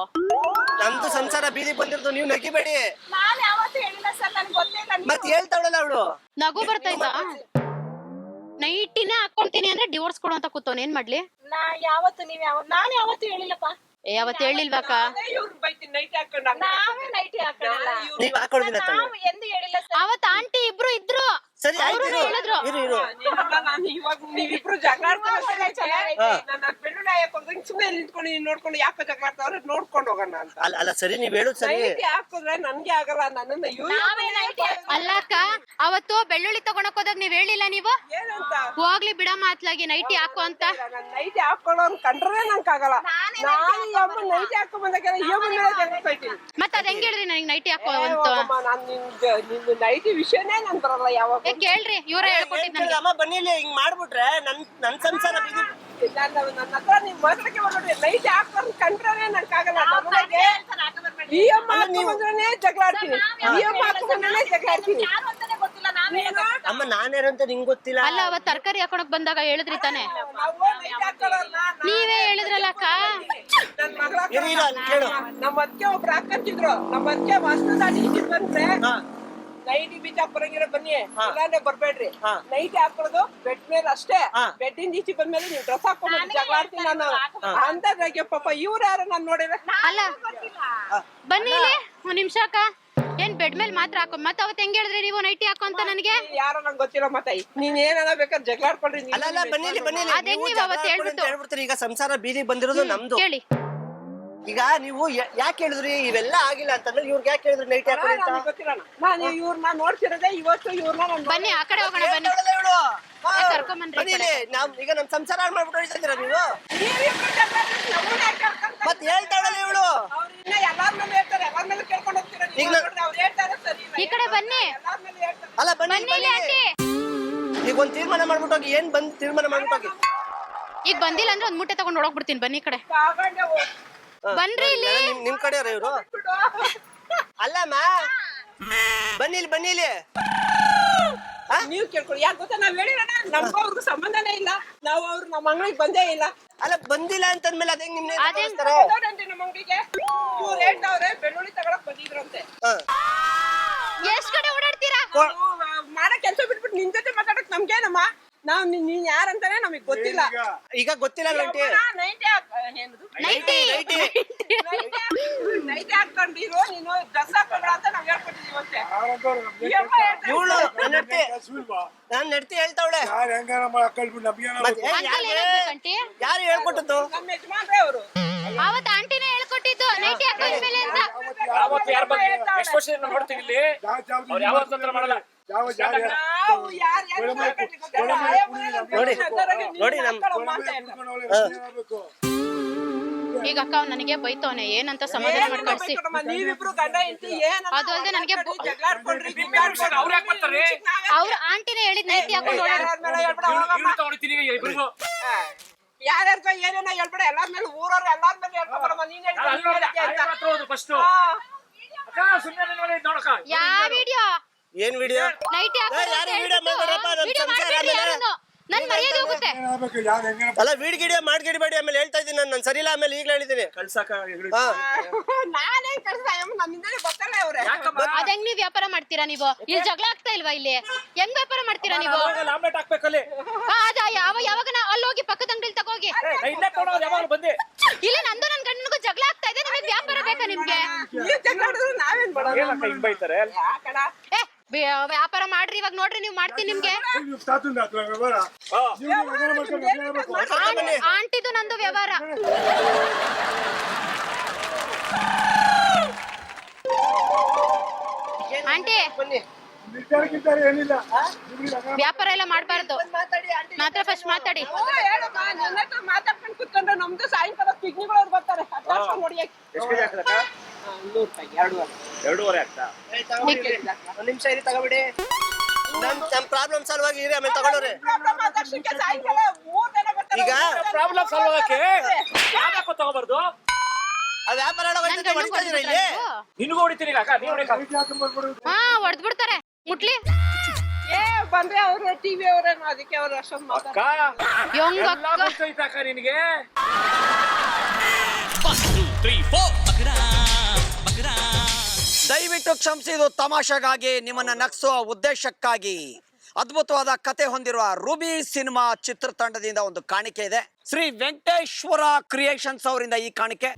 S4: ನಮ್ದು ಸಂಸಾರ ಬೀದಿ ಬಂದಿರೋದು ನೀವು ನಗಿಬೇಡಿ.
S7: ನಾನ್ ಯಾವತ್ತೂ ಹೇಳಿಲ್ಲ ಸರ್, ನನ್ಗೆ ಗೊತ್ತಿಲ್ಲ.
S4: ಮತ್ ಹೇಳ್ತಾವಳಲ್ಲ ಅವಳು.
S5: ನಗು ಬರ್ತೈತಾ? ನೈಟಿನೇ ಹಾಕೊಂತೀನಿ ಅಂದ್ರೆ ಡಿವೋರ್ಸ್ ಕೊಡು ಅಂತ ಕೂತವ್ನ, ಏನ್ ಮಾಡ್ಲಿ?
S7: ನಾನ್ ಯಾವತ್ತೂ ಹೇಳಿಲ್ಲಪ್ಪ.
S5: ಅವತ್ ಹೇಳಿಲ್ವಾಕ?
S7: ನಾವೇ ನೈಟಿ ಹಾಕೊಳ್ಳಲ್ಲ.
S4: ನೀವ್ ಹಾಕೊಳ್ದಿಲ್ಲ ತಾನೆ?
S7: ನಾವು ಎಂದು ಹೇಳಿಲ್ಲ ಸರ್.
S5: ಅವತ್ ಆಂಟಿ ಇಬ್ರು ಇದ್ರು,
S4: ಸರಿ ಆಯ್ತು
S5: ಅವ್ರು ಹೇಳಿದ್ರು.
S4: ಇರು.
S8: ನೀವಿಬ್ರು ಜಗಳ ಬೆಳ್ಳುಳ್ಳಿ ಹಾಕೋದಂಗ್ ಸುಮ್ಮನೆ ನಿಂತ್ಕೊಂಡು ನೋಡ್ಕೊಂಡು ಯಾಕೆ ಜಗಳ ಆಡ್ತಾವ್ರೆ ನೋಡ್ಕೊಂಡು ಹೋಗೋಣ ಅಂತ.
S4: ಅಲ್ಲ ಸರಿ ನೀವ್ ಹೇಳುದು ಸರಿ.
S8: ನೈಟಿ ಹಾಕಿದ್ರೆ ನನ್ಗೆ ಆಗಲ್ಲ, ನನ್ನನ್ನ
S7: ನಾವೇ ನೈಟಿ
S5: ಅಲ್ಲಕ್ಕ ಅವತ್ತು ಬೆಳ್ಳುಳ್ಳಿ ತಗೊಳಕ್ ಹೋದಾಗ ನೀವ್ ಹೇಳಿಲ್ಲ ನೀವು?
S8: ಏನಂತ
S5: ಹೋಗ್ಲಿ ಬಿಡಮ್ಮ ಅತ್ಲಾಗಿ ನೈಟಿ ಹಾಕು ಅಂತ.
S8: ನನ್ ನೈಟಿ ಹಾಕೊಳ್ಳೋನ್ ಕಂಡ್ರೆ ನಂಗಾಗಲ್ಲ. ನಾನು ಈ ಅಮ್ಮ ನೈಟಿ ಹಾಕೊಂಡ್ ಬಂದಾಗ ಈ ಅಮ್ಮನ ಮೇಲೆ ಜಗ್ತೈತೀನಿ.
S5: ಮತ್ ಅದ್ ಹೆಂಗ್ ಹೇಳ್ರಿ ನನಗ್ ನೈಟಿ ಹಾಕೋ ಅಂತ?
S8: ನಾನ್ ನಿಂದು ನೈಟಿ ವಿಷಯನೇ ನನ್ ಬರಲ್ಲ ಯಾವಾಗ.
S5: ಕೇಳ್ರಿ, ಇವ್ರ ಹೇಳ್ಕೊಟ್ಟಿದ್ ನನಗೆ.
S4: ಅಮ್ಮ ಬನ್ನಿಲಿ ಹಿಂಗ್ ಮಾಡ್ಬಿಟ್ರೆ ನನ್ ಸಂಸಾರ ಬೀದಿ.
S8: ನನ್ನ ಹತ್ರ ನೀವ್ ಮಾತಾಡಕ್ಕೆ ಬರ್ಬೇಡ್ರಿ. ನೈಟಿ ಹಾಕೋನ್ ಕಂಡ್ರೆ ನಂಗಾಗಲ್ಲ. ನಮ್ಮನೆಗೆ ಈ ಅಮ್ಮ ಹಾಕೊಂಡ್ ಬಂದ್ರೆ ಜಗಳ ಆಡ್ತೀನಿ, ಈ ಅಮ್ಮ ಹಾಕೊಂಡ್ ಬಂದ್ರೆ ಜಗಳ ಆಡ್ತೀನಿ.
S7: ಯಾರು ಅಂತಾನೆ ಗೊತ್ತಿಲ್ಲ. ನಾವೇ
S4: ಅಮ್ಮ ನಾನೇನು ಅಂತ ನಿಂಗ್ ಗೊತ್ತಿಲ್ಲ.
S5: ಅಲ್ಲ ಅವತ್ ತರಕಾರಿ ಹಾಕೊಳಕ್ ಬಂದಾಗ ಹೇಳಿದ್ರಿ ತಾನೆ?
S8: ನಾವು ನೈಟಿ ಹಾಕೊಳ್ಳೋರ್ನ
S5: ನೀವೇ ಹೇಳಿದ್ರಲ್ಲಕ್ಕ.
S8: ನನ್ ಮಗಳ
S4: ಇರು, ಕೇಳು.
S8: ನಮ್ಮ ಅದ್ಕೆ ಒಬ್ರು ಹಾಕಂತಿದ್ರು. ನಮ್ಮ ಅದ್ಕೆ ವಾಸ್ತುದಾಡಿ ಬಂದ್ರೆ ನೈಟಿ ಬೀಚ್ ಬರಂಗಿರೋ ಬನ್ನಿ, ಇಲ್ಲಾಂದ್ರೆ ಬರ್ಬೇಡ್ರಿ. ನೈಟಿ ಹಾಕೊಳ್ಳೋದು ಬೆಡ್ ಮೇಲೆ ಅಷ್ಟೇ. ಬೆಡ್ ಇಂದ ಈಚೆ ಬಂದ್ಮೇಲೆ ನೀವು ಡ್ರೆಸ್ ಹಾಕೊಂಡ್ಬಂದು ಜಗಳ ಆಡ್ತೀನಿ ನಾನು ಅಂದಾಗ ಪಾಪ ಇವ್ರು ಯಾರು ನಾನ್ ನೋಡಿದ್ರೆ.
S5: ಅಲ್ಲ ಬನ್ನಿ ಇಲ್ಲಿ ಒಂದ್ ನಿಮಿಷ ಅಕ್ಕ. ಏನ್ ಬೆಡ್ ಮೇಲೆ ಮಾತ್ರ ಹಾಕೋ, ಮತ್ ಅವತ್ ಹೆಂಗ್ ಹೇಳಿದ್ರಿ ನೀವು ನೈಟಿ ಹಾಕೋ ಅಂತ ನನಗೆ?
S8: ಯಾರೋ ನಂಗೆ ಗೊತ್ತಿಲ್ಲ. ಮತ್ತೆ ನೀನ್ ಏನಾರ ಬೇಕಾದ್ರೆ ಜಗಳ ಆಡ್ಕೊಳ್ರಿ.
S4: ಅಲ್ಲ ಬನ್ನಿಲಿ
S5: ಅದೇನ್ ನೀವ್ ಅವತ್ತು
S4: ಹೇಳ್ಬಿಡ್ತೀರಿ. ಈಗ ಸಂಸಾರ ಬೀದಿ ಬಂದಿರೋದು ನಮ್ದು.
S5: ಕೇಳಿ,
S4: ಈಗ ನೀವು ಯಾಕೆ ಹೇಳಿದ್ರಿ ಇವೆಲ್ಲ ಆಗಿಲ್ಲ ಅಂತಂದ್ರೆ ಇವ್ರಿಗೆ ಯಾಕೆ ಹೇಳಿದ್ರಿ ನೈಟ್ ಹಾಕೊಳ್ಳಿ ಅಂತ?
S8: ಗೊತ್ತಿಲ್ಲ. ನಾನು ಇವ್ರನ್ನ ನೋಡ್ತಿರೋದೇ ಇವತ್ತು. ಇವ್ರನ್ನ ನಾನು
S5: ಬನ್ನಿ ಆ ಕಡೆ ಹೋಗೋಣ ಬನ್ನಿ.
S4: ಇವಳು
S5: ಕರ್ಕೊಂಬನ್ರಿ ಈ ಕಡೆ.
S4: ಈಗ ನಮ್ ಸಂಸಾರ ಹಾಳು ಮಾಡ್ಬಿಟ್ಟು ನೀವು.
S8: ನೀವಿಬ್ರು ಜಗಳ ಆಡ್ರಿ, ನಮ್ಮನ್ನ ಯಾಕೆ ಕರ್ಕೊಂಡ್
S4: ಮತ್ ಹೇಳ್ತಾಳಲ್ಲ ಇವಳು.
S8: ಅವ್ರು ಇನ್ನ ಎಲ್ಲಾರ್ ಮೇಲೆ ಹೇಳ್ತಾರೆ, ಎಲ್ಲಾರ್ ಮೇಲೆ ಕೇಳ್ಕೊಂಡು ಹೋಗ್ತೀರ ನೀವು.
S4: ಈಗ
S8: ಅವ್ರು ಹೇಳ್ತಾರೆ ಸರಿ ಇಲ್ಲ.
S5: ಈ ಕಡೆ ಬನ್ನಿ.
S8: ಎಲ್ಲಾರ್ ಮೇಲೆ ಹೇಳ್ತಾರೆ.
S4: ಅಲ್ಲ ಬನ್ನಿ
S5: ಬನ್ನಿ ಇಲ್ಲಿ ಆಂಟಿ.
S4: ಈಗ ಒಂದ್ ತೀರ್ಮಾನ ಮಾಡ್ಬಿಟ್ಟೋಗಿ. ಏನ್ ಬಂದ್ ತೀರ್ಮಾನ ಮಾಡ್ಬಿಟ್ಟೋಗಿ.
S5: ಈಗ ಬಂದಿಲ್ಲ ಅಂದ್ರೆ ಒಂದ್ ಮೂಟೆ ತಗೊಂಡ್ ಹೋಗ್ಬಿಡ್ತೀನಿ. ಬನ್ನಿ ಈ ಕಡೆ
S8: ತಗೊಂಡೆ ಹೋಗ್.
S5: ಬನ್ರಿ ಇಲ್ಲಿ.
S4: ನಿಮ್ ಕಡೆ ಇವ್ರು. ಅಲ್ಲಮ್ಮ ಬನ್ನಿ ಇಲ್ಲಿ.
S8: ನೀವ್ ಕೇಳ್ಕೊಳ್ಳಿ. ಯಾಕೆ ಗೊತ್ತಾ, ನಾವ್ ಹೇಳಿರೋಣ ನಮ್ಗೂ ಅವ್ರಿಗೂ ಸಂಬಂಧನೇ ಇಲ್ಲ. ನಾವು ಅವ್ರು ನಮ್ಮ ಅಂಗಡಿಗೆ ಬಂದೇ ಇಲ್ಲ.
S4: ಅಲ್ಲ ಬಂದಿಲ್ಲ ಅಂತಂದ್ಮೇಲೆ ಅದೇ ನಿಮ್ನೆ ತೋರಿಸ್ತಾರೆ.
S8: ಹೌದೌದಂತೆ ನಮ್ಮ ಅಂಗಡಿಗೆ ಇವ್ರು ಹೇಳ್ತಾವ್ರೆ ಬೆಳ್ಳುಳ್ಳಿ ತಗೊಳಕ್ ಬಂದಿದ್ರಂತೆ.
S5: ಎಷ್ಟ್ ಕಡೆ ಓಡಾಡ್ತೀರಾ?
S8: ಮಾಡೋ ಕೆಲ್ಸ ಬಿಟ್ಬಿಟ್ಟು ನಿನ್ ಜೊತೆ ಮಾತಾಡಕ್ ನಮ್ಗೇನಮ್ಮ? ನಾವ್ ನೀನ್ ಯಾರಂತಾನೆ ನಮಗ್ ಗೊತ್ತಿಲ್ಲ.
S4: ಈಗ ಗೊತ್ತಿಲ್ಲ ನೈಟಿ
S8: ನೈಟಿ ಹಾಕೊಂಡಿರೋ ನೀನು ಡ್ರೆಸ್ ಹಾಕೊಂಡ್ರ ಅಂತ ನಾವ್ ಹೇಳ್ಕೊಟ್ಟಿದೀವಂತೆ.
S4: ಇವಳು ನಾನ್ ನಡ್ತಿ ಹೇಳ್ತಾವಳೆ.
S5: ಅಂಕಲ್ ಏನಾಗ್ಬೇಕಂಟಿ?
S4: ಯಾರು ಹೇಳ್ಕೊಟ್ಟದ್ದು?
S8: ನಮ್ಮ ಯಜಮಾನ್ರೆ ಅವರು.
S5: ಅವತ್ ಆಂಟಿನೇ ಹೇಳ್ಕೊಟ್ಟಿದ್ದು ನೈಟಿ ಹಾಕೊಂಡ್ಮೇಲೆ ಅಂತ.
S8: ನಾವು ಯಾರು
S4: ನೋಡಿ
S5: ಈಗ ಅಕ್ಕ ಅವ್ನು ನನಗೆ ಬೈತವನೆ ಏನಂತ ಸಮಾಧಾನ ಮಾಡಿ ಕಳ್ಸಿ.
S8: ನೀವಿಬ್ರು ಗಂಡ ಹೆಂಡತಿ ಏನ್
S5: ಅದು ಅಲ್ದೆ ನನಗೆ
S8: ಜಗಳ ಆಡ್ಕೊಂಡ್ರಿ.
S5: ಅವ್ರ ಆಂಟಿನೇ ಹೇಳಿದ್ ನೈಟಿ ಹಾಕೊಂಡು ಓಡಾಡ.
S8: ಯಾರ್ಯಾರ್ಗ ಏನೇನ ಹೇಳ್ಬೇಡ, ಎಲ್ಲಾರ ಮೇಲೆ ಊರವ್ರ ಎಲ್ಲಾರ ಮೇಲೆ ಹೇಳ್ಕೊಬೇಡಮ್ಮ. ನೀನ್
S5: ಯಾವ ವಿಡಿಯೋ?
S4: ಏನ್ ವಿಡಿಯೋ?
S5: ನೈಟಿ ಹಾಕೊಂಡು
S4: ಯಾರು ವಿಡಿಯೋ ಮಾಡ್ಬೇಡಪ್ಪ. ನಮ್ ಸಂಸಾರ ಆಮೇಲೆ
S5: ನನ್ ಮರ್ಯಾದೆ ಹೋಗುತ್ತೆ.
S4: ಅಲ್ಲ ವಿಡಿಯೋ ಮಾಡ್ಗಿಡ್ಬೇಡಿ. ಆಮೇಲೆ ಹೇಳ್ತಾ ಇದೀನಿ ನಾನು ಸರಿ ಇಲ್ಲ. ಆಮೇಲೆ ಈಗ್ಲೇ ಹೇಳಿದೀನಿ
S8: ನಾನೇ ಕಳ್ಸ ನನ್ನಿಂದಲೇ ಗೊತ್ತಲ್ಲ ಅವ್ರೆ.
S5: ಅದ್ ಹೆಂಗ್ ನೀವ್ ವ್ಯಾಪಾರ ಮಾಡ್ತೀರಾ ನೀವು? ಇಲ್ಲಿ ಜಗಳ ಆಗ್ತಾ ಇಲ್ವಾ? ಇಲ್ಲಿ ಹೆಂಗ್ ವ್ಯಾಪಾರ ಮಾಡ್ತೀರಾ ನೀವು? ಯಾವಾಗ ಅಲ್ಲಿ ಹೋಗಿ ಪಕ್ಕದ ಅಂಗಡಿಲಿ ತಗೋಗಿ. ಇಲ್ಲಿ ನಂದು ನನ್ ಗಂಡನಿಗೂ ಜಗಳ ಆಗ್ತಾ ಇದೆ. ನಿಮಗೆ ವ್ಯಾಪಾರ ಬೇಕಾ ನಿಮ್ಗೆ?
S8: ಜಗಳ ಆಡಿದ್ರೆ ನಾವೇನ್ ಮಾಡೋಣ?
S5: ವ್ಯಾಪಾರ ಮಾಡ್ರಿ. ಇವಾಗ ನೋಡ್ರಿ ನೀವ್ ಮಾಡ್ತೀನಿ ನಿಮ್ಗೆ. ಆಂಟಿದು ನಂದು ವ್ಯವಹಾರ. ಆಂಟಿ ವ್ಯಾಪಾರ ಎಲ್ಲ ಮಾಡ್ಬಾರ್ದು. ಮಾತ್ರ ಫಸ್ಟ್ ಮಾತಾಡಿ.
S8: ಹೇಳಮ್ಮ, ನನ್ನ ಹತ್ರ ಮಾತಾಡ್ಕೊಂಡು ಕುತ್ಕೊಂಡ್ರೆ ನಮ್ದು ಸಾಯಂಕಾಲ ಪಿಗ್ನಿಗಳವ್ರು ಬರ್ತಾರೆ. ನೋಡಿ
S4: ಒಂದ್ ನಿಮಿಷ ಇರಿ ತಗೋಬಿಡಿ. ನಮ್ ಪ್ರಾಬ್ಲಮ್ ಸಾಲ್ವ್ ಆಗಿ ಇರಿ ಆಮೇಲೆ ತಗೊಳ್ಳೋರಿ.
S8: ಸಾಯಂಕಾಲ 3 ಜನ ಬರ್ತಾರೆ.
S4: ಈಗ
S2: ಪ್ರಾಬ್ಲಮ್ ಸಾಲ್ವ್ ಆಗಕ್ಕೆ ಯಾಕೆ ತಗೋಬಾರ್ದು?
S4: ಆ ವ್ಯಾಪಾರ ಹೊಡಿತಾ ಇದೀರ ಇಲ್ಲಿ.
S2: ನಿನ್ಗೂ ಹೊಡಿತೀನಿ
S5: ಹಾ ಹೊಡೆದ್ಬಿಡ್ತಾರೆ ಮುಟ್ಲಿ.
S8: ಏನಪ್ಪಾ ಅಂದ್ರೆ ಅವ್ರು ಟಿವಿ ಅವರೇನು ಅದಕ್ಕೆ ಅವ್ರು ಅಷ್ಟೊಂದು ಮಾತಾಡ್ತಾರೆ.
S5: ಯೊಂಗ್
S3: ನಿನಗೆ
S1: ದಯವಿಟ್ಟು ಕ್ಷಮಿಸಿ, ಇದು ತಮಾಷೆಗಾಗಿ, ನಿಮ್ಮನ್ನ ನಗಿಸುವ ಉದ್ದೇಶಕ್ಕಾಗಿ ಅದ್ಭುತವಾದ ಕತೆ ಹೊಂದಿರುವ ರೂಬಿ ಸಿನಿಮಾ ಚಿತ್ರತಂಡದಿಂದ ಒಂದು ಕಾಣಿಕೆ ಇದೆ. ಶ್ರೀ ವೆಂಕಟೇಶ್ವರ ಕ್ರಿಯೇಷನ್ಸ್ ಅವರಿಂದ ಈ ಕಾಣಿಕೆ.